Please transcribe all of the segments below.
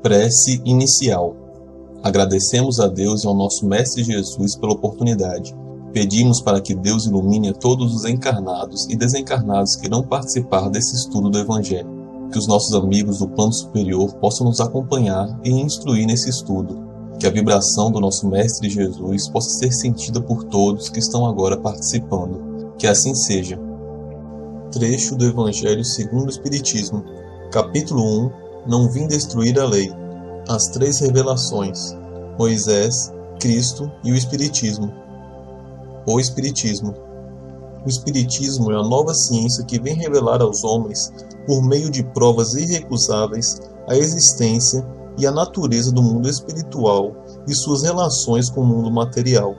Prece inicial. Agradecemos a Deus e ao nosso Mestre Jesus pela oportunidade. Pedimos para que Deus ilumine a todos os encarnados e desencarnados que irão participar desse estudo do Evangelho. Que os nossos amigos do plano superior possam nos acompanhar e instruir nesse estudo. Que a vibração do nosso Mestre Jesus possa ser sentida por todos que estão agora participando. Que assim seja. Trecho do Evangelho segundo o Espiritismo. Capítulo 1. Não vim destruir a lei. As três revelações: Moisés, Cristo e o Espiritismo. O Espiritismo. O Espiritismo é a nova ciência que vem revelar aos homens, por meio de provas irrecusáveis, a existência e a natureza do mundo espiritual e suas relações com o mundo material.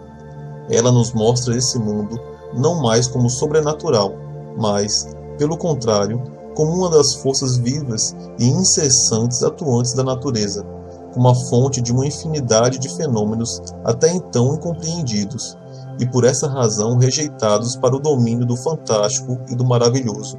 Ela nos mostra esse mundo não mais como sobrenatural, mas, pelo contrário, como uma das forças vivas e incessantes atuantes da natureza, como a fonte de uma infinidade de fenômenos até então incompreendidos, e por essa razão rejeitados para o domínio do fantástico e do maravilhoso.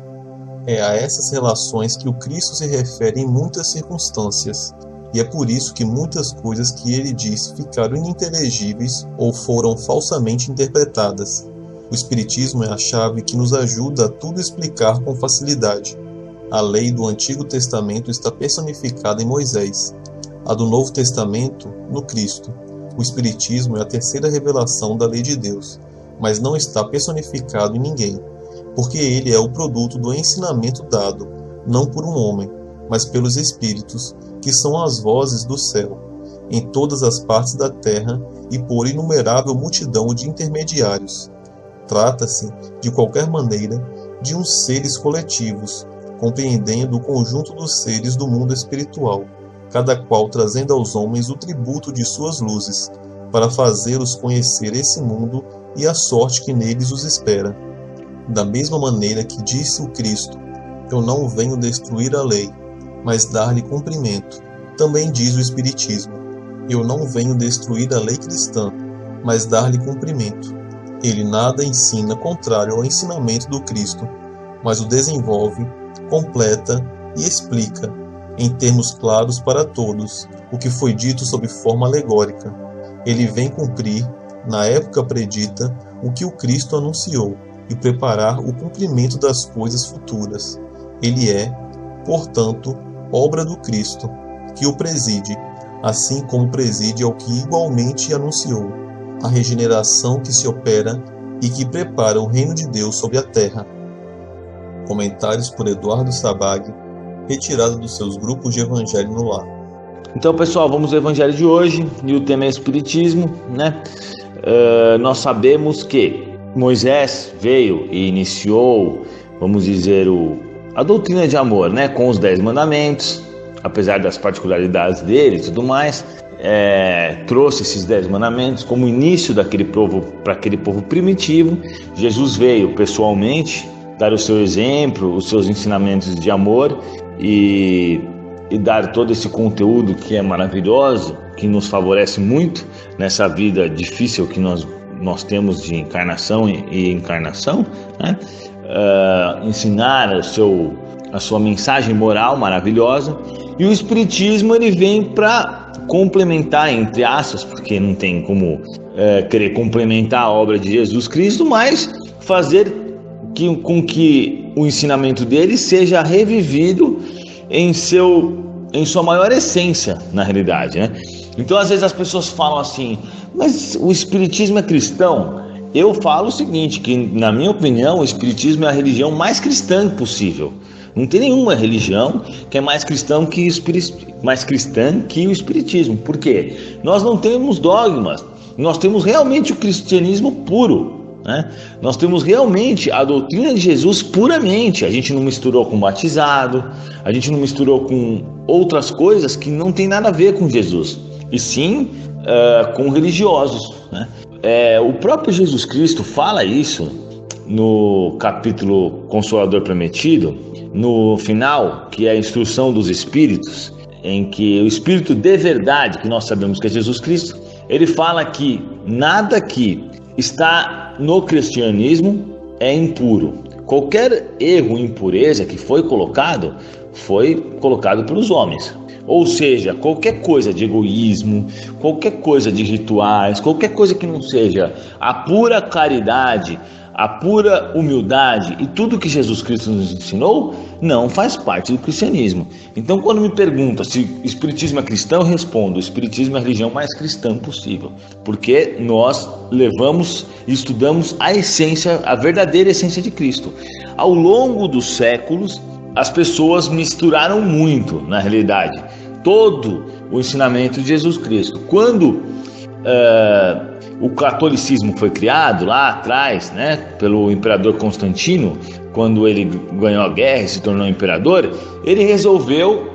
É a essas relações que o Cristo se refere em muitas circunstâncias, e é por isso que muitas coisas que ele disse ficaram ininteligíveis ou foram falsamente interpretadas. O Espiritismo é a chave que nos ajuda a tudo explicar com facilidade. A lei do Antigo Testamento está personificada em Moisés, a do Novo Testamento no Cristo. O Espiritismo é a terceira revelação da lei de Deus, mas não está personificado em ninguém, porque ele é o produto do ensinamento dado, não por um homem, mas pelos Espíritos, que são as vozes do céu, em todas as partes da terra e por inumerável multidão de intermediários. Trata-se, de qualquer maneira, de uns seres coletivos, compreendendo o conjunto dos seres do mundo espiritual, cada qual trazendo aos homens o tributo de suas luzes, para fazê-los conhecer esse mundo e a sorte que neles os espera. Da mesma maneira que disse o Cristo: eu não venho destruir a lei, mas dar-lhe cumprimento. Também diz o Espiritismo: eu não venho destruir a lei cristã, mas dar-lhe cumprimento. Ele nada ensina contrário ao ensinamento do Cristo, mas o desenvolve, completa e explica, em termos claros para todos, o que foi dito sob forma alegórica. Ele vem cumprir, na época predita, o que o Cristo anunciou e preparar o cumprimento das coisas futuras. Ele é, portanto, obra do Cristo, que o preside, assim como preside ao que igualmente anunciou, a regeneração que se opera e que prepara o reino de Deus sobre a terra. Comentários por Eduardo Sabag, retirado dos seus grupos de Evangelho no Lar. Então, pessoal, vamos ao Evangelho de hoje, e o tema é Espiritismo, né? Nós sabemos que Moisés veio e iniciou, vamos dizer, a doutrina de amor, né? Com os 10 mandamentos, apesar das particularidades dele e tudo mais, trouxe esses 10 mandamentos como início daquele povo, para aquele povo primitivo. Jesus veio pessoalmente dar o seu exemplo, os seus ensinamentos de amor e dar todo esse conteúdo que é maravilhoso, que nos favorece muito nessa vida difícil que nós temos de encarnação e encarnação, né? Ensinar a sua mensagem moral maravilhosa. E o Espiritismo, ele vem para complementar, entre aspas, porque não tem como querer complementar a obra de Jesus Cristo, mas fazer com que o ensinamento dele seja revivido em sua maior essência, na realidade, né? Então, às vezes as pessoas falam assim: mas o Espiritismo é cristão? Eu falo o seguinte, que na minha opinião o Espiritismo é a religião mais cristã possível. Não tem nenhuma religião que é mais cristã que o Espiritismo. Por quê? Nós não temos dogmas, nós temos realmente o cristianismo puro, né? Nós temos realmente a doutrina de Jesus puramente. A gente não misturou com batizado, a gente não misturou com outras coisas que não tem nada a ver com Jesus, e sim com religiosos, né? O próprio Jesus Cristo fala isso no capítulo Consolador Prometido, no final, que é a instrução dos Espíritos, em que o Espírito de verdade, que nós sabemos que é Jesus Cristo, ele fala que nada que está no cristianismo é impuro. Qualquer erro, impureza que foi colocado foi colocado pelos homens. Ou seja, qualquer coisa de egoísmo, qualquer coisa de rituais, qualquer coisa que não seja a pura caridade, a pura humildade e tudo que Jesus Cristo nos ensinou, não faz parte do cristianismo. Então, quando me perguntam se o espiritismo é cristão, eu respondo: o espiritismo é a religião mais cristã possível, porque nós levamos e estudamos a essência, a verdadeira essência de Cristo. Ao longo dos séculos, as pessoas misturaram muito, na realidade, todo o ensinamento de Jesus Cristo. Quando o catolicismo foi criado lá atrás, né, pelo imperador Constantino, quando ele ganhou a guerra e se tornou imperador, ele resolveu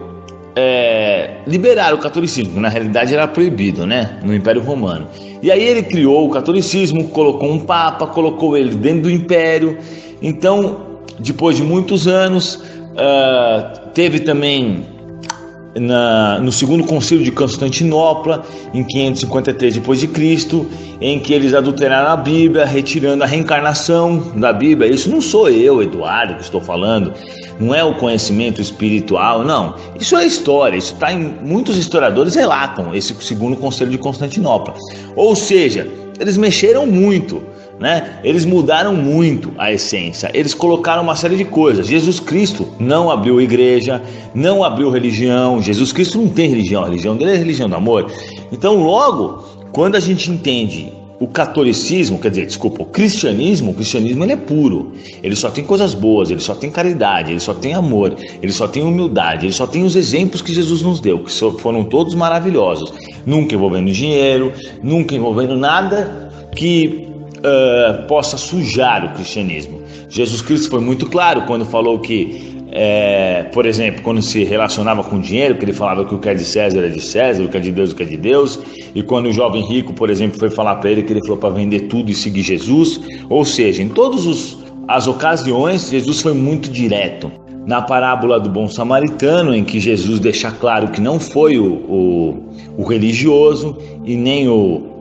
liberar o catolicismo, que na realidade era proibido, né, no Império Romano. E aí ele criou o catolicismo, colocou um papa, colocou ele dentro do império. Então, depois de muitos anos, teve também no segundo concílio de Constantinopla, em 553 d.C., em que eles adulteraram a Bíblia, retirando a reencarnação da Bíblia. Isso não sou eu, Eduardo, que estou falando, não é o conhecimento espiritual, não. Isso é história, isso está em... Muitos historiadores relatam esse segundo concílio de Constantinopla. Ou seja, eles mexeram muito, né? Eles mudaram muito a essência, eles colocaram uma série de coisas. Jesus Cristo não abriu igreja, não abriu religião. Jesus Cristo não tem religião, a religião dele é a religião do amor. Então, logo, quando a gente entende o catolicismo, o cristianismo ele é puro, ele só tem coisas boas, ele só tem caridade, ele só tem amor, ele só tem humildade, ele só tem os exemplos que Jesus nos deu, que foram todos maravilhosos, nunca envolvendo dinheiro, nunca envolvendo nada que possa sujar o cristianismo. Jesus Cristo foi muito claro quando falou que, por exemplo, quando se relacionava com dinheiro, que ele falava que o que é de César é de César, o que é de Deus é de Deus. E quando o jovem rico, por exemplo, foi falar para ele que ele falou para vender tudo e seguir Jesus. Ou seja, em todas as ocasiões, Jesus foi muito direto. Na parábola do bom samaritano, em que Jesus deixa claro que não foi o religioso e nem o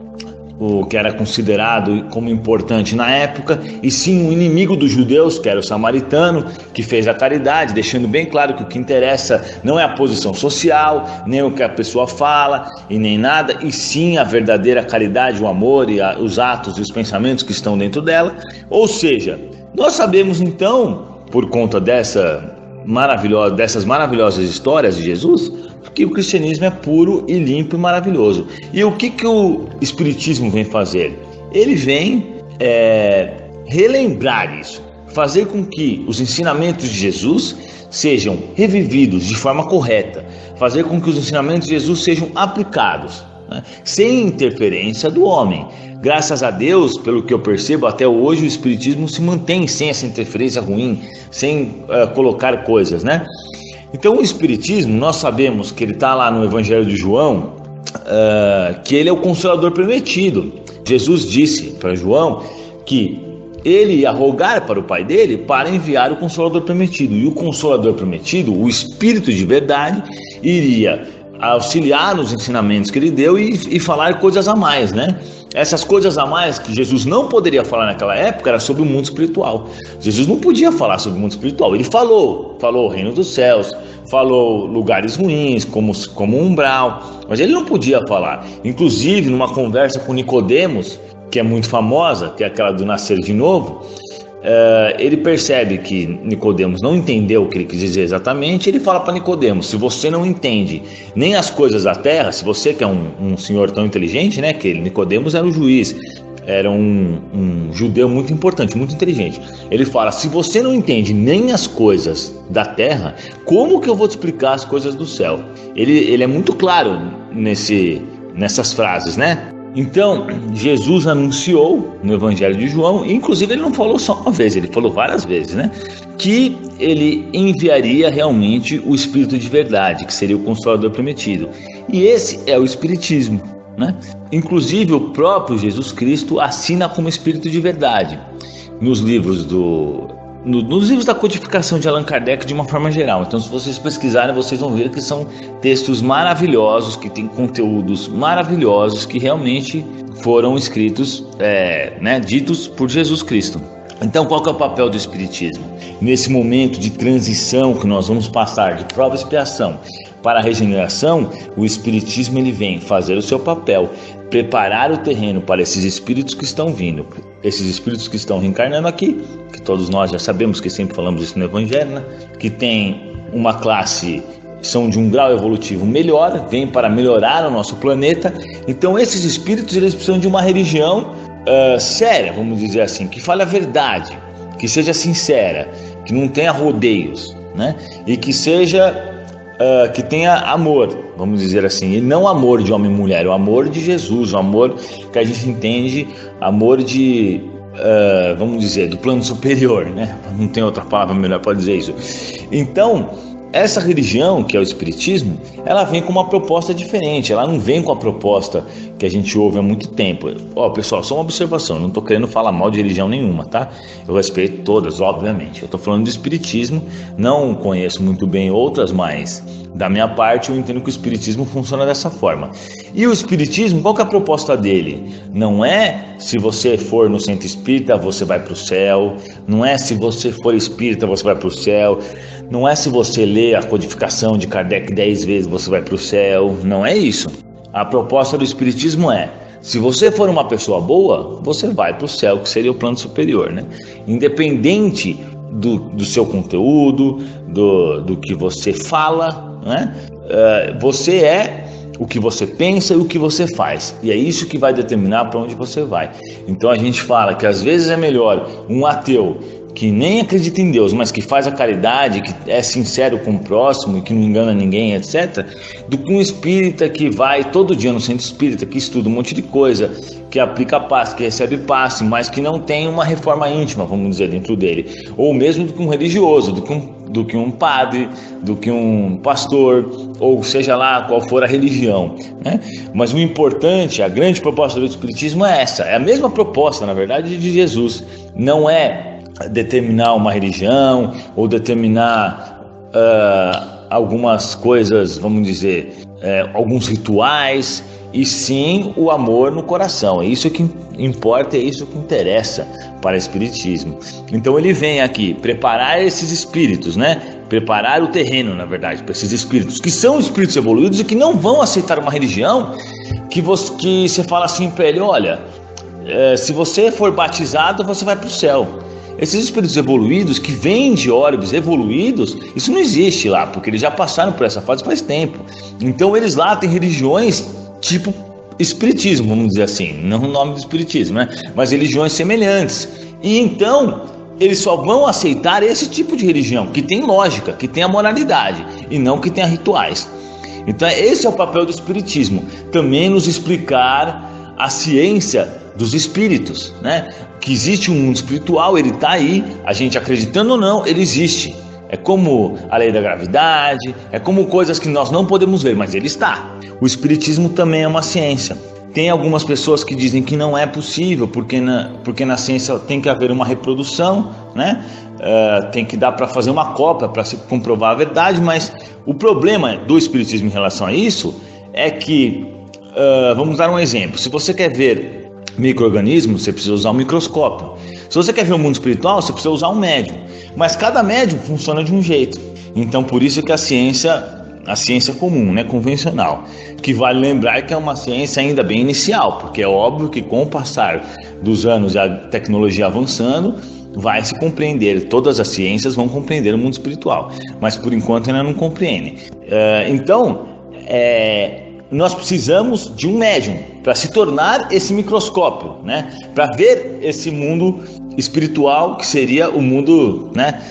que era considerado como importante na época, e sim o inimigo dos judeus, que era o samaritano, que fez a caridade, deixando bem claro que o que interessa não é a posição social, nem o que a pessoa fala, e nem nada, e sim a verdadeira caridade, o amor e os atos e os pensamentos que estão dentro dela. Ou seja, nós sabemos então, por conta dessas maravilhosas histórias de Jesus, que o cristianismo é puro e limpo e maravilhoso. E o que o espiritismo vem fazer? Ele vem relembrar isso, fazer com que os ensinamentos de Jesus sejam revividos de forma correta, fazer com que os ensinamentos de Jesus sejam aplicados, né, sem interferência do homem. Graças a Deus, pelo que eu percebo, até hoje o espiritismo se mantém sem essa interferência ruim, sem colocar coisas, né? Então o espiritismo, nós sabemos que ele está lá no Evangelho de João, que ele é o Consolador prometido. Jesus disse para João que ele ia rogar para o Pai dele para enviar o Consolador prometido. E o Consolador prometido, o Espírito de verdade, iria auxiliar nos ensinamentos que ele deu e falar coisas a mais, né? Essas coisas a mais que Jesus não poderia falar naquela época era sobre o mundo espiritual. Jesus não podia falar sobre o mundo espiritual. Ele falou o reino dos céus, falou lugares ruins, como umbral, mas ele não podia falar. Inclusive, numa conversa com Nicodemos, que é muito famosa, que é aquela do nascer de novo, ele percebe que Nicodemos não entendeu o que ele quis dizer exatamente. Ele fala para Nicodemos: se você não entende nem as coisas da terra, se você que é um senhor tão inteligente, né, que Nicodemos era o juiz, era um judeu muito importante, muito inteligente. Ele fala: se você não entende nem as coisas da terra, como que eu vou te explicar as coisas do céu? Ele é muito claro nessas frases, né? Então, Jesus anunciou no Evangelho de João, inclusive ele não falou só uma vez, ele falou várias vezes, né? Que ele enviaria realmente o Espírito de verdade, que seria o Consolador prometido. E esse é o Espiritismo, né? Inclusive o próprio Jesus Cristo assina como Espírito de verdade nos livros da codificação de Allan Kardec de uma forma geral. Então, se vocês pesquisarem, vocês vão ver que são textos maravilhosos, que têm conteúdos maravilhosos, que realmente foram escritos, ditos por Jesus Cristo. Então, qual que é o papel do Espiritismo? Nesse momento de transição que nós vamos passar de prova e expiação para a regeneração, o Espiritismo ele vem fazer o seu papel, preparar o terreno para esses espíritos que estão vindo, esses espíritos que estão reencarnando aqui, que todos nós já sabemos, que sempre falamos isso no Evangelho, né? Que tem uma classe, são de um grau evolutivo melhor, vêm para melhorar o nosso planeta. Então esses espíritos eles precisam de uma religião séria, vamos dizer assim, que fale a verdade, que seja sincera, que não tenha rodeios, né? E que seja que tenha amor, vamos dizer assim, e não amor de homem e mulher, o amor de Jesus, o amor que a gente entende, amor de, vamos dizer, do plano superior, né? Não tem outra palavra melhor para dizer isso. Então, essa religião, que é o Espiritismo, ela vem com uma proposta diferente, ela não vem com a proposta que a gente ouve há muito tempo. Pessoal, só uma observação, eu não estou querendo falar mal de religião nenhuma, tá? Eu respeito todas, obviamente. Eu estou falando de Espiritismo, não conheço muito bem outras, mas da minha parte eu entendo que o Espiritismo funciona dessa forma. E o Espiritismo, qual que é a proposta dele? Não é se você for no centro espírita, você vai para o céu, não é se você for espírita, você vai para o céu, não é se você ler a codificação de Kardec 10 vezes você vai para o céu, não é isso. A proposta do Espiritismo é, se você for uma pessoa boa, você vai para o céu, que seria o plano superior, né? Independente do seu conteúdo, do que você fala, né? Você é o que você pensa e o que você faz, e é isso que vai determinar para onde você vai. Então a gente fala que às vezes é melhor um ateu que nem acredita em Deus, mas que faz a caridade, que é sincero com o próximo e que não engana ninguém, etc., do que um espírita que vai todo dia no centro espírita, que estuda um monte de coisa, que aplica passe, que recebe passe, mas que não tem uma reforma íntima, vamos dizer, dentro dele. Ou mesmo do que um religioso, do que um padre, do que um pastor, ou seja lá qual for a religião, né? Mas o importante, a grande proposta do Espiritismo é essa, é a mesma proposta, na verdade, de Jesus. Não é determinar uma religião ou determinar algumas coisas, vamos dizer, alguns rituais, e sim o amor no coração. É isso que importa, é isso que interessa para o Espiritismo. Então ele vem aqui preparar esses espíritos, né? Preparar o terreno, na verdade, para esses espíritos que são espíritos evoluídos e que não vão aceitar uma religião que você fala assim para ele: olha, se você for batizado, você vai para o céu. Esses espíritos evoluídos que vêm de orbes evoluídos, isso não existe lá, porque eles já passaram por essa fase faz tempo. Então eles lá têm religiões tipo espiritismo, vamos dizer assim, não o nome do espiritismo, né? Mas religiões semelhantes. E então eles só vão aceitar esse tipo de religião, que tem lógica, que tem a moralidade, e não que tenha rituais. Então esse é o papel do Espiritismo, também nos explicar a ciência dos espíritos, né? Que existe um mundo espiritual, ele está aí, a gente acreditando ou não, ele existe. É como a lei da gravidade, é como coisas que nós não podemos ver, mas ele está. O Espiritismo também é uma ciência. Tem algumas pessoas que dizem que não é possível, porque na ciência tem que haver uma reprodução, né? Tem que dar para fazer uma cópia para se comprovar a verdade, mas o problema do Espiritismo em relação a isso é que, vamos dar um exemplo, se você quer ver micro-organismos, você precisa usar um microscópio. Se você quer ver o mundo espiritual, você precisa usar um médium. Mas cada médium funciona de um jeito. Então por isso que a ciência comum, né, convencional, que vale lembrar que é uma ciência ainda bem inicial, porque é óbvio que com o passar dos anos e a tecnologia avançando, vai se compreender, todas as ciências vão compreender o mundo espiritual, mas por enquanto ainda não compreendem. Então nós precisamos de um médium para se tornar esse microscópio, né? Para ver esse mundo espiritual, que seria o mundo, né?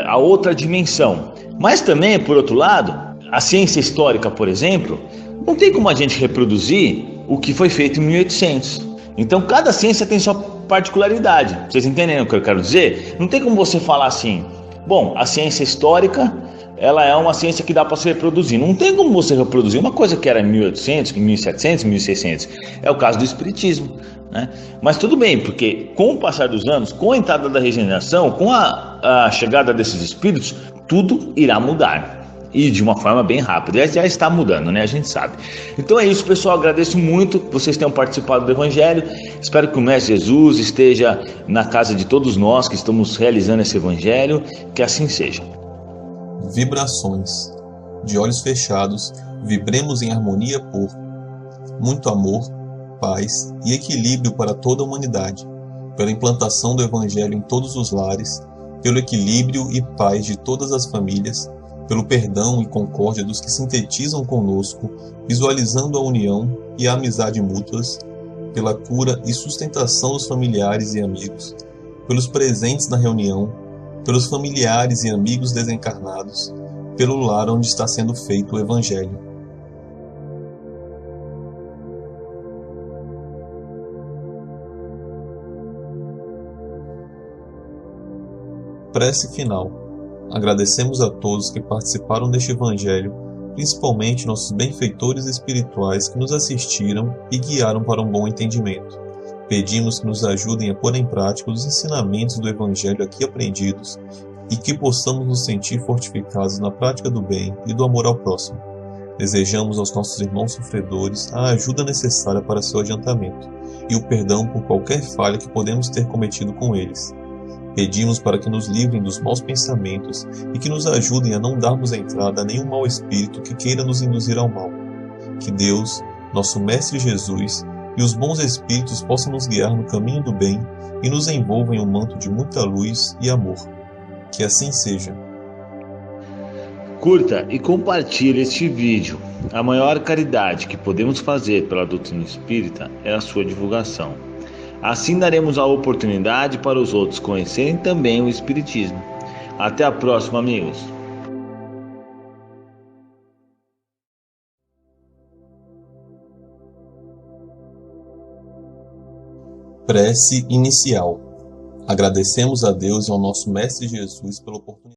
A outra dimensão. Mas também, por outro lado, a ciência histórica, por exemplo, não tem como a gente reproduzir o que foi feito em 1800. Então cada ciência tem sua particularidade. Vocês entendem o que eu quero dizer? Não tem como você falar assim: bom, a ciência histórica, ela é uma ciência que dá para se reproduzir. Não tem como você reproduzir uma coisa que era em 1800, 1700, 1600. É o caso do Espiritismo, né? Mas tudo bem, porque com o passar dos anos, com a entrada da regeneração, com a chegada desses espíritos, tudo irá mudar. e de uma forma bem rápida. Já está mudando, né? A gente sabe. Então é isso, pessoal. Agradeço muito que vocês tenham participado do Evangelho. Espero que o Mestre Jesus esteja na casa de todos nós que estamos realizando esse Evangelho. Que assim seja. Vibrações. De olhos fechados, vibremos em harmonia por muito amor, paz e equilíbrio para toda a humanidade, pela implantação do Evangelho em todos os lares, pelo equilíbrio e paz de todas as famílias, pelo perdão e concórdia dos que sintetizam conosco, visualizando a união e a amizade mútuas, pela cura e sustentação dos familiares e amigos, pelos presentes na reunião, pelos familiares e amigos desencarnados, pelo lar onde está sendo feito o Evangelho. Prece final. Agradecemos a todos que participaram deste Evangelho, principalmente nossos benfeitores espirituais que nos assistiram e guiaram para um bom entendimento. Pedimos que nos ajudem a pôr em prática os ensinamentos do Evangelho aqui aprendidos e que possamos nos sentir fortificados na prática do bem e do amor ao próximo. Desejamos aos nossos irmãos sofredores a ajuda necessária para seu adiantamento e o perdão por qualquer falha que podemos ter cometido com eles. Pedimos para que nos livrem dos maus pensamentos e que nos ajudem a não darmos entrada a nenhum mau espírito que queira nos induzir ao mal. Que Deus, nosso Mestre Jesus, e os bons espíritos possam nos guiar no caminho do bem e nos envolvam em um manto de muita luz e amor. Que assim seja. Curta e compartilhe este vídeo. A maior caridade que podemos fazer pela doutrina espírita é a sua divulgação. Assim daremos a oportunidade para os outros conhecerem também o Espiritismo. Até a próxima, amigos. Prece inicial. Agradecemos a Deus e ao nosso Mestre Jesus pela oportunidade.